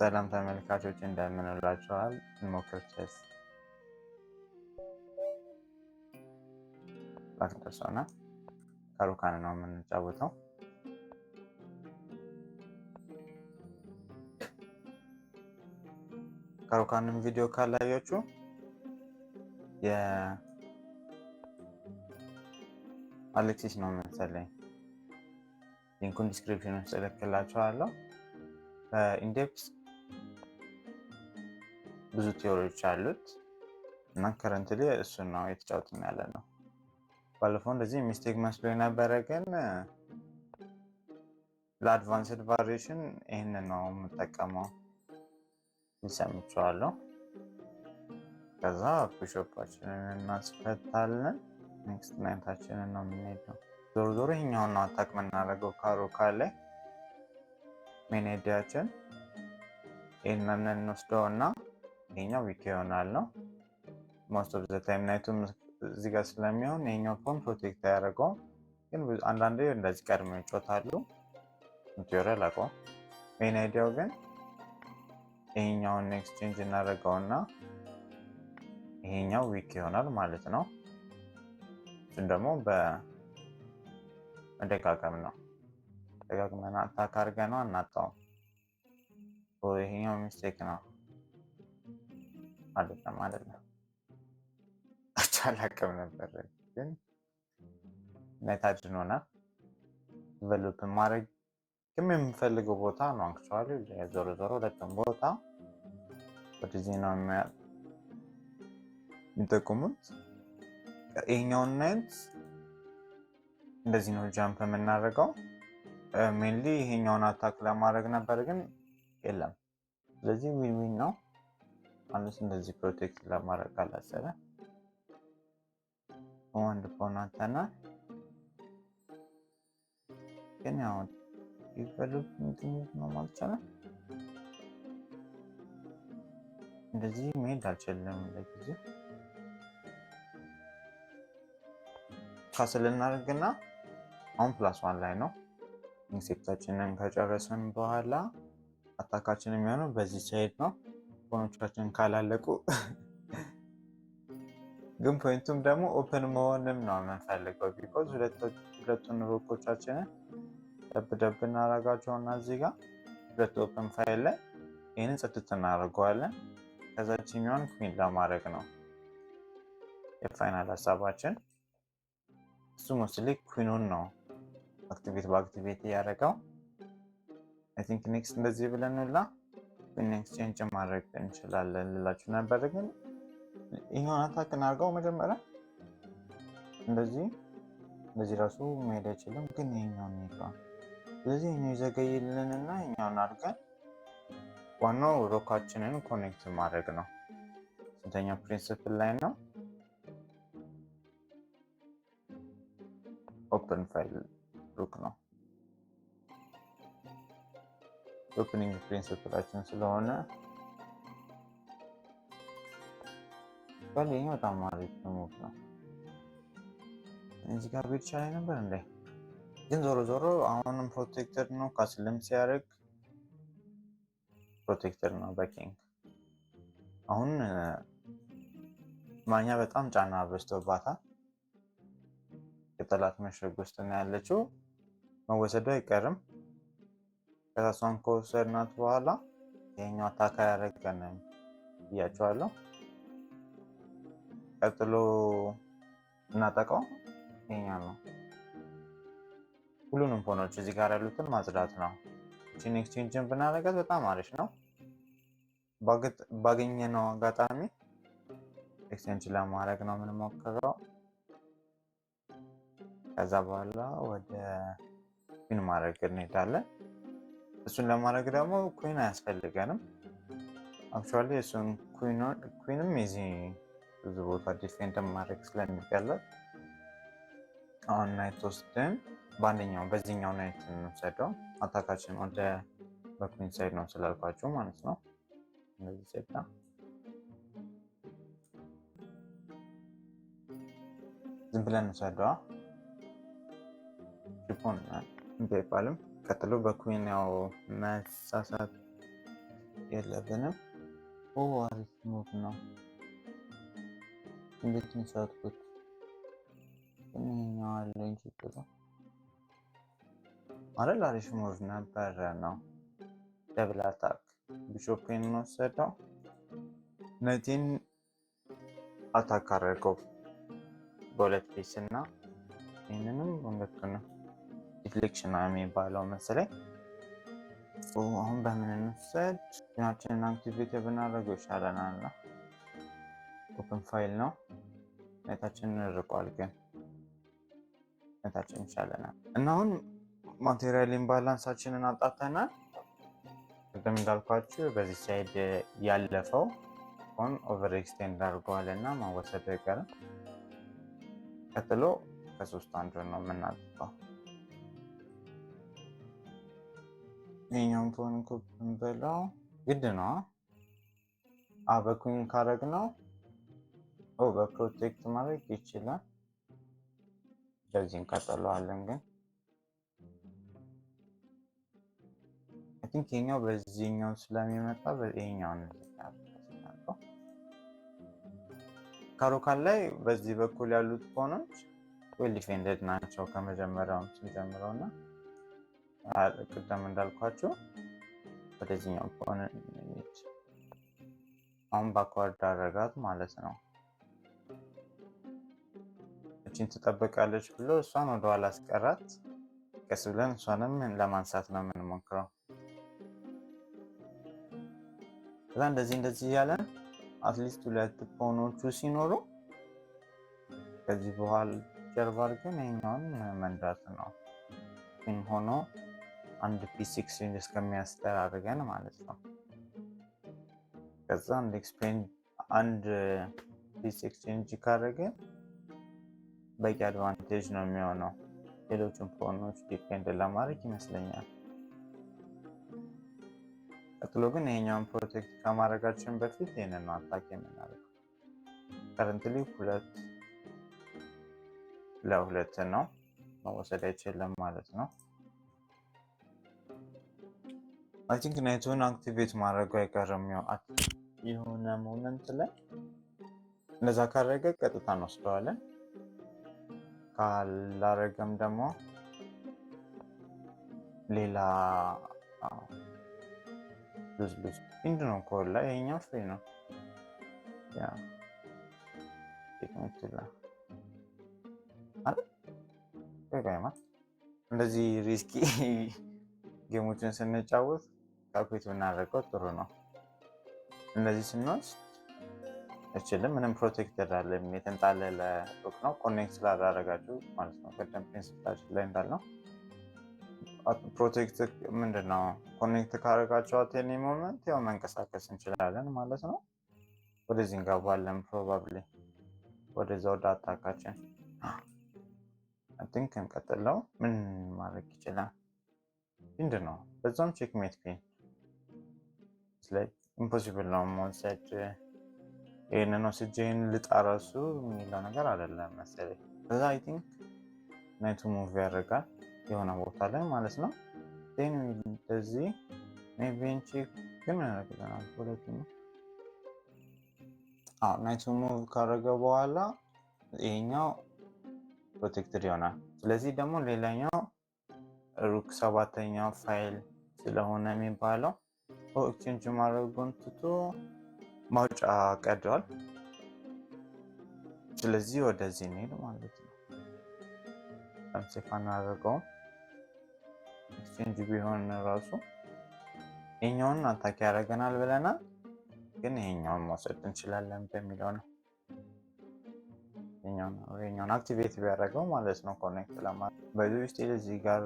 ሰላም ተመልካቾች እንደምን ውላችኋል? እንሞክር ቼስ ላክደርሰውና ካሩካን ነው የምንጫወተው። ካሩካንን ቪዲዮ ካላያችሁ የአሌክሲስ ነው መሰለኝ፣ ሊንኩን ዲስክሪፕሽን ውስጥ እልክላችኋለሁ። በኢንዴፕስ ብዙ ቲዎሪዎች አሉት እና ከረንትሊ እሱን ነው የተጫወትን ያለ ነው። ባለፈው እንደዚህ ሚስቴክ መስሎ የነበረ ግን ለአድቫንስድ ቫሪዬሽን ይህንን ነው የምጠቀመው ይሰምቸዋለሁ። ከዛ ፑሽአፓችንን እናስፈታለን። ኔክስት ናይታችንን ነው የምንሄደው። ዞሮ ዞሮ ይሄኛውን ነው አታክ የምናደርገው ካሩካን ላይ። ሜን ሄዳችን ይህንን እንወስደው እና ይሄኛው ዊክ ይሆናል ነው ሞስት ኦፍ ዘ ታይም ናይቱም እዚህ ጋር ስለሚሆን ይሄኛው ፖን ፕሮቴክት አያደርገውም። ግን አንዳንዴ እንደዚህ ቀድሞ ይጮታሉ። ቲዮሪ አላውቀውም። ሜን አይዲያው ግን ይሄኛውን ኤክስቼንጅ እናደርገውና ይሄኛው ዊክ ይሆናል ማለት ነው። እሱን ደግሞ በመደጋገም ነው። ደጋግመን አታክ አድርገን ነው አናጣውም። ይሄኛው ሚስቴክ ነው ማለት ነው። አላውቅም ነበር ግን ናይታችን ዲቨሎፕ ማድረግ የምፈልገው ቦታ ነው። አክቹዋሊ ዞሮ ዞሮ ሁለቱም ቦታ ወደዚህ ነው የሚጠቁሙት። ይሄኛውን ናይት እንደዚህ ነው ጃምፕ የምናደርገው። ሜንሊ ይሄኛውን አታክ ለማድረግ ነበር ግን የለም። ስለዚህ ዊን ዊን ነው ማለት እንደዚህ ፕሮቴክት ለማድረግ ካላሰበ ወንድ ፖናተና ግን ያው ዲቨሎፕ ነው ማለት ነው። እንደዚህ መሄድ አልችልም ለጊዜው። ካስል እናደርግና አሁን +1 ላይ ነው። ኢንሴክታችንን ከጨረስን በኋላ አታካችን የሚሆነው በዚህ ሳይድ ነው። ፖኖቻችን ካላለቁ ግን ፖይንቱም ደግሞ ኦፕን መሆንም ነው የምንፈልገው። ቢኮዝ ሁለቱን ሮኮቻችንን ደብ እናደርጋቸውና እዚህ ጋር ሁለቱ ኦፕን ፋይል ላይ ይህንን ጽድት እናደርገዋለን። ከዛችኛውን ኩዊን ለማድረግ ነው የፋይናል ሀሳባችን። እሱ ሞስትሊ ኩዊኑን ነው በአክቲቬት ያደረገው። አይ ቲንክ ኔክስት እንደዚህ ብለን ሁላ ኩዊን ኤክስቼንጅ ማድረግ እንችላለን ልላችሁ ነበር። ግን ይሄውን አታክ እናድርገው መጀመሪያ። እንደዚህ ራሱ መሄድ አይችልም፣ ግን ይሄኛውን ይሄዳል። ስለዚህ ይሄኛው ይዘገይልንና ይሄኛውን አድርገን ዋናው ሮካችንን ኮኔክት ማድረግ ነው። ስንተኛ ፕሪንሲፕል ላይ ነው? ኦፕን ፋይል ሩክ ነው። ኦፕኒንግ ፕሪንሲፕላችን ስለሆነ ይሄኛው በጣም አሪፍ ሙቭ ነው። እዚህ ጋር ቤት ይቻላል ነበር እንዴ? ግን ዞሮ አሁንም ፕሮቴክተር ነው። ካስልም ሲያደርግ ፕሮቴክተር ነው በኪንግ። አሁን ማኛ በጣም ጫና በዝቶባታል። የጠላት መሸግ ውስጥ ነው ያለችው። መወሰዱ አይቀርም። ከታሷን ከወሰድናት በኋላ ይሄኛው አታካ ያደረገን ብያቸዋለሁ። ቀጥሎ እናጠቃው ይሄኛው ነው። ሁሉንም ፖኖች እዚህ ጋር ያሉትን ማጽዳት ነው። እቺን ኤክስቼንጅን ብናደርጋት በጣም አሪፍ ነው። ባገኘነው አጋጣሚ ኤክስቼንጅ ለማድረግ ነው የምንሞክረው። ከዛ በኋላ ወደ ኩዊን ማድረግ እንሄዳለን። እሱን ለማድረግ ደግሞ ኩዊን አያስፈልገንም። አክቹዋሊ እሱን ኩዊንም እዚህ ብዙ ቦታ ዲፌንድ ማድረግ ስለሚቀለል አሁን ናይት ወስደን በዚህኛው ናይት እንወሰደው። አታካችን ወደ በኩዊን ሳይድ ነው ስላልኳቸው ማለት ነው። እንደዚህ ሴታ ዝም ብለን እንወሰደዋ። ሪፖን ባይባልም ቀጥሎ በኩዊን ያው መሳሳት የለብንም። አሪፍ ሙቭ ነው። እንዴት እንሳትኩት? ይሄኛው አለኝ ችግሩ አይደል? አሪፍ ሙቭ ነበረ ነው። ደብል አታክ ቢሾፕን ወሰደው፣ ነቲን አታክ አደረገው በሁለት ፒስ እና ይህንንም ሁለቱንም ዲፍሌክሽን የሚባለው መሰለኝ። አሁን በምን እንውሰድ? ፊናችንን አክቲቬት ብናደርገው ይሻለናል። ኦፕን ፋይል ነው። ኔታችንን ርቋል፣ ግን ኔታችን ይሻለናል እና አሁን ማቴሪያል ኢምባላንሳችንን አጣተናል። ቅድም እንዳልኳችሁ በዚህ ሳይድ ያለፈው ሆን ኦቨር ኤክስቴንድ አድርገዋል እና ማወሰድ አይቀርም። ቀጥሎ ከሶስት አንዱ ነው የምናጥፋው። ይሄኛውን ፎን ኮፕን በላው ግድ ነው። በኩኝ ካረግ ነው በፕሮቴክት ማድረግ ይችላል። በዚህ እንቀጥለዋለን። ግን አይ ቲንክ ይሄኛው በዚህኛው ስለሚመጣ በዚህኛው ነው። ካሮካን ላይ በዚህ በኩል ያሉት ፎኖች ዌል ዲፌንደድ ናቸው ከመጀመሪያውም ስንጀምረው እና ቅድም እንዳልኳችሁ ወደዚህኛው ፎን አሁን ባክዋርድ አደረጋት ማለት ነው። እቺን ትጠብቃለች ብሎ እሷን ወደኋላ አስቀራት። ቀስ ብለን እሷንም ለማንሳት ነው የምንሞክረው። ከዛ እንደዚህ እያለን አትሊስት ሁለት ፖኖቹ ሲኖሩ ከዚህ በኋላ ጀርባ አድርገን ይሄኛውን መንዳት ነው። ግን ሆኖ አንድ ፒስ ኤክስቼንጅ እስከሚያስጠር አድርገን ማለት ነው። ከዛ አንድ ፒስ ኤክስቼንጅ ካደረገን በቂ አድቫንቴጅ ነው የሚሆነው ሌሎችን ፖኖች ዲፔንድ ለማድረግ ይመስለኛል። ቀጥሎ ግን ይሄኛውን ፕሮቴክት ከማድረጋችን በፊት ይህንን ነው አታክ የምናደርገው። ከረንትሊ 2-2 ነው፣ መወሰድ አይችልም ማለት ነው። አይ ቲንክ ናይቱን አክቲቬት ማድረጉ አይቀርም። የሆነ ሞመንት ላይ እንደዛ ካደረገ ቀጥታ እንወስደዋለን። ካላረገም ደግሞ ሌላ ሉዝ ኢንድ ነው ኮል ላይ ይሄኛው ፍሪ ነው። ያ ቴክኒክላ እንደዚህ ሪስኪ ጌሞችን ስንጫወት ካልኩሌት ብናደርገው ጥሩ ነው። እንደዚህ ስንወስድ አይችልም። ምንም ፕሮቴክተር አለ የተንጣለለ ሎክ ነው። ኮኔክት ስላደረጋችሁ ማለት ነው። ቀደም ፕሪንሲፕላችን ላይ እንዳልነው ፕሮቴክት ምንድነው? ኮኔክት ካደረጋችሁ አቴኒ ሞመንት ያው መንቀሳቀስ እንችላለን ማለት ነው። ወደዚህ እንገባለን። ፕሮባብሊ ወደዛ ወደ አታካችን አይ ቲንክ እንቀጥለው። ምን ማድረግ ይችላል? ምንድነው? በዛም ቼክሜት ፒን ኢምፖሲብል ነው መውሰድ። ይህንን ወስጄ ይህን ልጣረሱ የሚለው ነገር አይደለም መሰለኝ። ከዛ አይ ቲንክ ናይቱ ሙቭ ያደርጋል የሆነ ቦታ ላይ ማለት ነው። ዜን እንደዚህ ሜቢንቺ ግን ያደርግልናል። ሁለቱም ናይቱ ሙቭ ካደረገ በኋላ ይሄኛው ፕሮቴክትድ ይሆናል። ስለዚህ ደግሞ ሌላኛው ሩክ 7ኛው ፋይል ስለሆነ የሚባለው ኤክስቼንጅ ማድረጉን ትቶ ማውጫ ቀዷል። ስለዚህ ወደዚህ እንሄድ ማለት ነው። ለምሳሌ አናደርገውም ኤክስቼንጅ ቢሆን ራሱ ይሄኛውን አታክ ያደርገናል ብለናል፣ ግን ይሄኛውን መውሰድ እንችላለን በሚለው ነው። ይሄኛውን አክቲቬት ቢያደርገው ማለት ነው ኮኔክት ለማድረግ በዚህ ውስጥ እዚህ ጋር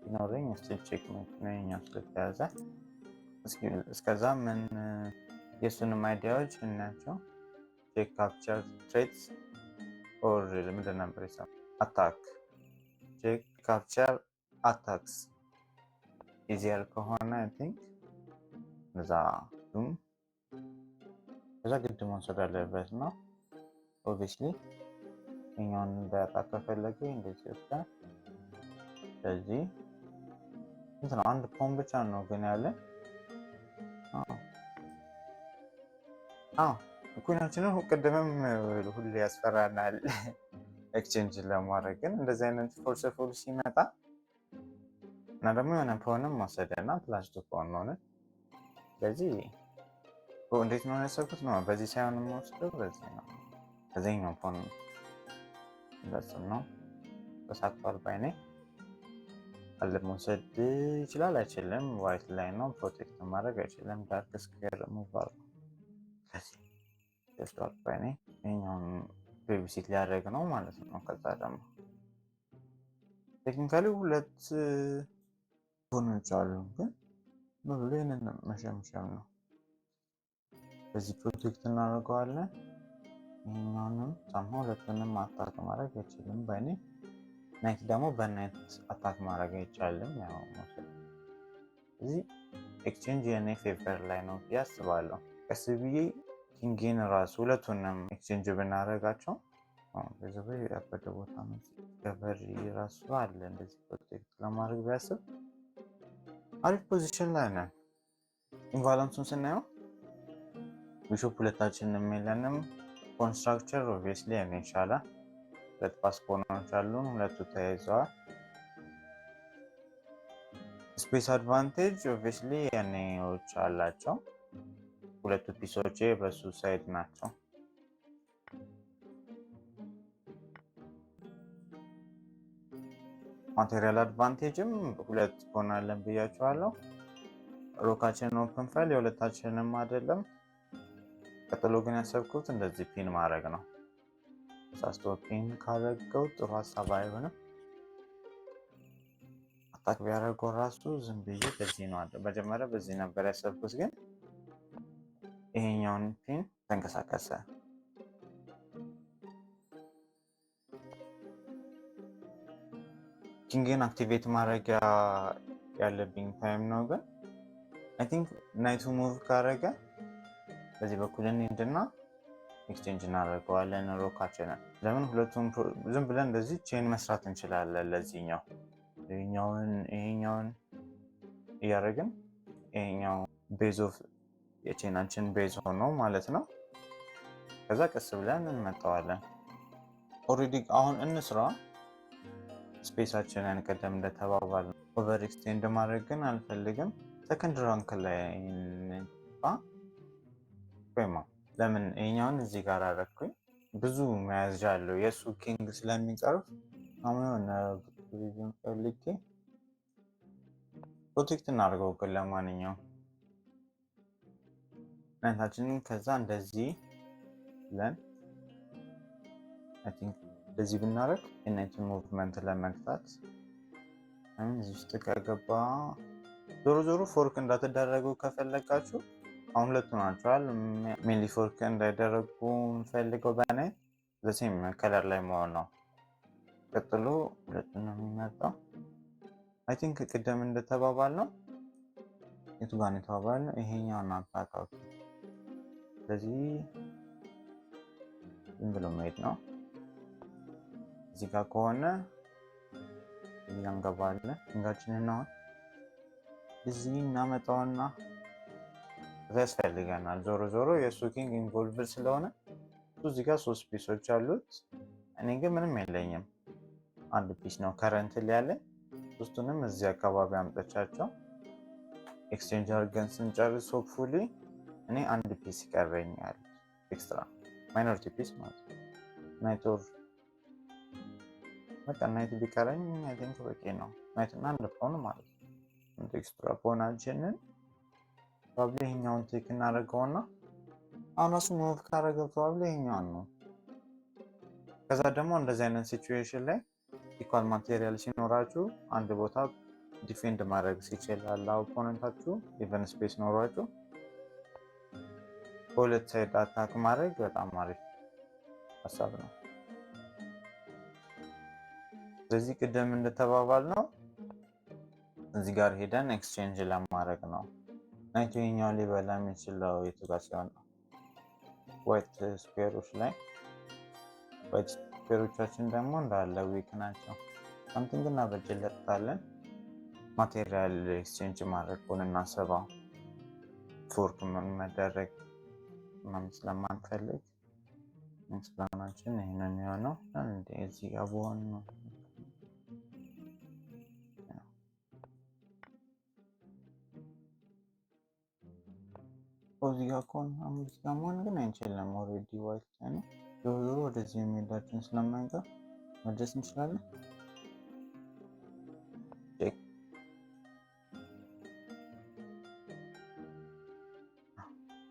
ይኖረኝ ስቲል ቼክ ነው ይሄኛው ስለተያዘ እስከዛ ምን የሱንም አይዲያዎች እናያቸው። ቼክ ካፕቸር ትሬትስ ኦር ምንድን ነበር ይሰማ አታክ ቼክ ካፕቸር አታክስ ኢዚየር ከሆነ አይ ቲንክ እዛ ግድ መውሰድ አለበት ነው። ኦብቪስሊ እኛውን እንዳያጣ ከፈለገ እንደዚህ ወስደን ስለዚህ እንትን ነው አንድ ፖን ብቻ ነው ግን ያለ ኩናችንን ቅድምም ሁሌ ያስፈራናል ኤክስቼንጅ ለማድረግ ግን እንደዚህ አይነት ፎልስፉል ሲመጣ እና ደግሞ የሆነ ፎንም ወሰደና ፕላስቲክ ፎን ሆነ። ስለዚህ እንዴት ነው ያሰብኩት ነው በዚህ ሳይሆን የምወስደው በዚህ ነው። በዚህኛው ፎን እንደሱም ነው ተሳክቷል ባይኔ። መውሰድ ይችላል አይችልም? ዋይት ላይ ነው ፕሮቴክት ማድረግ አይችልም። ዳርክ ስኩዌር ሙቫር ተስቷል ባይኔ። ይሄኛውን ቤቢሲት ሊያደርግ ነው ማለት ነው። ከዛ ደግሞ ቴክኒካሊ ሁለት ፎኖች አሉ ግን በብሎ ይህንን መሸምሸም ነው። በዚህ ፕሮቴክት እናደርገዋለን። ይህኛውንም ሳምሆ ሁለቱንም አታክ ማድረግ አይችልም ባይኔ። ናይት ደግሞ በናይት አታክ ማድረግ አይቻልም። ያው መውሰድ እዚህ ኤክስቼንጅ የኔ ፌቨር ላይ ነው ብዬ አስባለሁ። ቀስ ብዬ ኪንግን ራሱ ሁለቱንም ኤክስቼንጅ ብናደርጋቸው በዚህ ያበደ ቦታ ነው። ገበሪ ራሱ አለ እንደዚህ ፕሮቴክት ለማድረግ ቢያስብ አሪፍ ፖዚሽን ላይ ነን። ኢንቫላንሱን ስናየው ቢሾፕ ሁለታችንም የለንም። ኮንስትራክቸር ኦብቪየስሊ እኔ ይሻላል። ሁለት ፓስፖርቶች አሉን፣ ሁለቱ ተያይዘዋል። ስፔስ አድቫንቴጅ ኦብቪየስሊ የኔዎች አላቸው። ሁለቱ ፒሶቼ በሱ ሳይድ ናቸው። ማቴሪያል አድቫንቴጅም ሁለት ሆነ አለን ብያቸዋለሁ። ሮካችንን ኦፕን ፋይል የሁለታችንም አይደለም። ቀጥሎ ግን ያሰብኩት እንደዚህ ፒን ማድረግ ነው። ሳስቶ ፒን ካደረገው ጥሩ ሀሳብ አይሆንም። አታክ ቢያደርገው ራሱ ዝም ብዬ በዚህ ነው መጀመሪያ በዚህ ነበር ያሰብኩት፣ ግን ይሄኛውን ፒን ተንቀሳቀሰ። ኪንግን አክቲቬት ማድረጊያ ያለብኝ ታይም ነው። ግን አይ ቲንክ ናይቱ ሙቭ ካደረገ በዚህ በኩል እንሂድና ኤክስቼንጅ እናደርገዋለን ሮካችንን። ለምን ሁለቱም ዝም ብለን እንደዚህ ቼን መስራት እንችላለን። ለዚህኛው ይሄኛውን እያደረግን ይሄኛው ቤዝ ኦፍ የቼናችን ቤዝ ሆኖ ማለት ነው። ከዛ ቀስ ብለን እንመጣዋለን። ኦልሬዲ አሁን እንስራ ስፔሳችንን ቀደም እንደተባባል ነው። ኦቨር ኤክስቴንድ ማድረግ ግን አልፈልግም። ሰከንድ ራንክ ላይ ወይማ ለምን ይሄኛውን እዚህ ጋር አደረኩኝ? ብዙ መያዣ አለው የእሱ ኪንግ ስለሚቀርብ አሁን ፈልጌ ፕሮቴክት እናደርገው። ግን ለማንኛውም ናይታችንን ከዛ እንደዚህ ብለን አይ ቲንክ እንደዚህ ብናደርግ የናይቱን ሙቭመንት ለመግታት እዚህ ውስጥ ከገባ ዞሮ ፎርክ እንዳትደረጉ ከፈለጋችሁ አሁን ሁለቱ ናቸዋል። ሜንሊ ፎርክ እንዳይደረጉ እንፈልገው በናይት ዘሴም ከለር ላይ መሆን ነው። ቀጥሎ ሁለቱ ነው የሚመጣው። አይ ቲንክ ቅደም እንደተባባል ነው የቱ ጋር የተባባል ነው ይሄኛውን አታካው። ስለዚህ ዝም ብሎ መሄድ ነው። እዚህ ጋር ከሆነ እዚህ እንገባለን። ኪንጋችንን አሁን እዚህ እናመጣውና ያስፈልገናል። ዞሮ የእሱ ኪንግ ኢንቮልቭድ ስለሆነ እዚህ ጋር 3 ፒሶች አሉት። እኔ ግን ምንም የለኝም፣ አንድ ፒስ ነው ከረንት ያለኝ። ሶስቱንም እዚህ አካባቢ አምጥቻቸው ኤክስቼንጅ አድርገን ስንጨርስ ሆፕፉሊ እኔ አንድ ፒስ ይቀረኛል፣ ኤክስትራ ማይኖሪቲ ፒስ ማለት ነው። ናይቶር በቃ ናይት ቢቀረኝ አይ ቲንክ በቂ ነው። ናይት እና አንድ ፖን ማለት ነው። ኤክስትራ ፖናችንን ፕሮባብሊ ይሄኛውን ቴክ እናደርገውና አሁን እሱ ሙቭ ካደረገው ፕሮባብሊ ይሄኛውን ነው። ከዛ ደግሞ እንደዚህ አይነት ሲቹዌሽን ላይ ኢኳል ማቴሪያል ሲኖራችሁ አንድ ቦታ ዲፌንድ ማድረግ ሲችላል ኦፖነንታችሁ ኢቨን ስፔስ ኖሯችሁ በሁለት ሳይድ አታክ ማድረግ በጣም አሪፍ ሀሳብ ነው። ስለዚህ ቅደም እንደተባባል ነው እዚህ ጋር ሄደን ኤክስቼንጅ ለማድረግ ነው። ናይቱ ይሄኛው ሊበላ የሚችለው የቱ ጋር ሲሆን ነው? ዋይት ስኩዌሮች ላይ። ዋይት ስኩዌሮቻችን ደግሞ እንዳለ ዊክ ናቸው። ሳምቲንግ እናበጅለታለን። ማቴሪያል ኤክስቼንጅ ማድረግ ሆነ እናስበው። ፎርክ መደረግ ምናምን ስለማንፈልግ ኤክስፕላናችን ይህንን የሆነው አንዴ እዚህ ጋር በሆን ነው። እዚህ ጋር ከሆነ አምስት ጋር መሆን ግን አይችልም። ኦልሬዲ ዋይት ላይ ነው። ዞሮ ወደዚህ የሚሄዳችን ስለማይቀር መድረስ እንችላለን።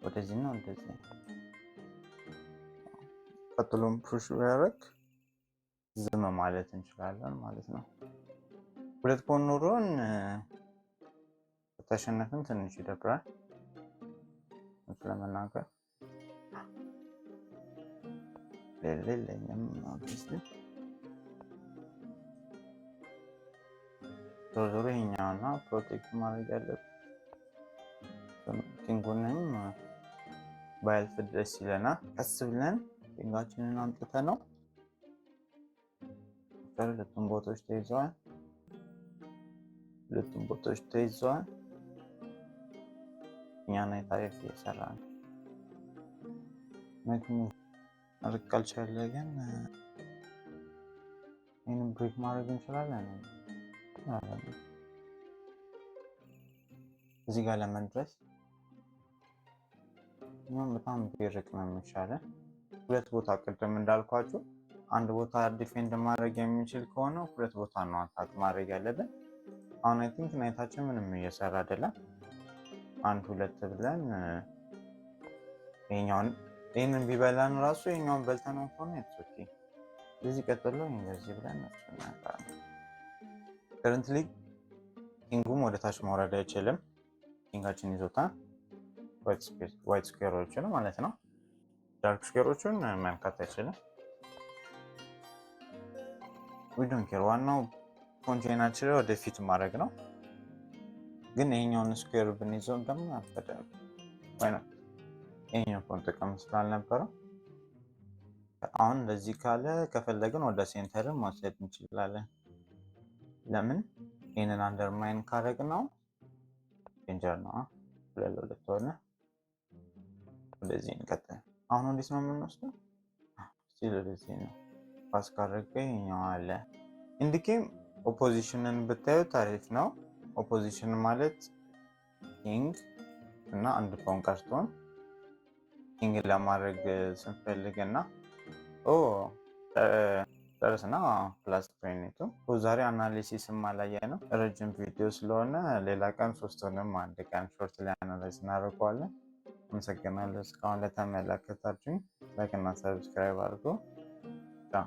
ወደዚህ ነው ወደዚህ ቀጥሎም ፑሽ ያደረግ ዝም ማለት እንችላለን ማለት ነው። ሁለት ፖን ኖሮን ተሸነፍን ትንሽ ይደብራል ለመናገር ሌለኝም ኦብቪስሊ ዞሮ ይሄኛውና ፕሮቴክት ማድረግ ያለብን ኪንጉንም ባያልፍ ደስ ይለናል። ቀስ ብለን ኪንጋችንን አምጥተን ነው ሁለቱም ቦታዎች ተይዘዋል። እኛ ነው ታሪክ እየሰራ ነው። ማድረግ ካልቻለን ይህንን ብሬክ ማድረግ እንችላለን። እዚህ ጋር ለመድረስ በጣም ቢርቅ ነው የሚሻለን። ሁለት ቦታ ቅድም እንዳልኳችሁ አንድ ቦታ ዲፌንድ ማድረግ የሚችል ከሆነ ሁለት ቦታ ነው አታክ ማድረግ ያለብን። አሁን አይ ቲንክ ናይታችን ምንም እየሰራ አይደለም። አንድ ሁለት ብለን ይህንን ቢበላን ራሱ ይሄኛውን በልተነው ከሆነ ኦኬ። እዚህ ቀጥሎ እንደዚህ ብለን ከረንትሊ ኪንጉም ወደ ታች መውረድ አይችልም። ኪንጋችን ይዞታል ዋይት ስኩዌሮችን ማለት ነው። ዳርክ ስኩዌሮችን መንካት አይችልም። ዊ ዶንት ኬር። ዋናው ኮንቴይነራችን ወደፊት ማድረግ ነው። ግን ይሄኛውን ስኩዌር ብንይዘው ደግሞ አፈደም ወይ ነው ይሄኛው ፖንት ጥቅም ስላልነበረው አሁን እንደዚህ ካለ ከፈለግን ወደ ሴንተርን መውሰድ እንችላለን። ለምን ይሄንን አንደርማይን ካደረግነው ዴንጀር ነው። ለሁለት ሆነ ወደዚህ እንቀጥል። አሁን ወዴት ነው የምንወስደው? ስቲል ወደዚህ ነው። ፓስ ካደረገ ይሄኛው አለ። እንዲኬም ኦፖዚሽንን ብታዩት አሪፍ ነው። ኦፖዚሽን ማለት ኪንግ እና አንድ ፖን ቀርቶን ኪንግ ለማድረግ ስንፈልግና ጨርስና ፕላስ ትሬኒቱ ዛሬ አናሊሲስ ማላየ ነው። ረጅም ቪዲዮ ስለሆነ ሌላ ቀን ሶስቱንም አንድ ቀን ሾርት ላይ አናላይዝ እናደርገዋለን። አመሰግናለሁ እስካሁን ለተመለከታችሁኝ። ላይክ እና ሰብስክራይብ አድርጉ። ቻው።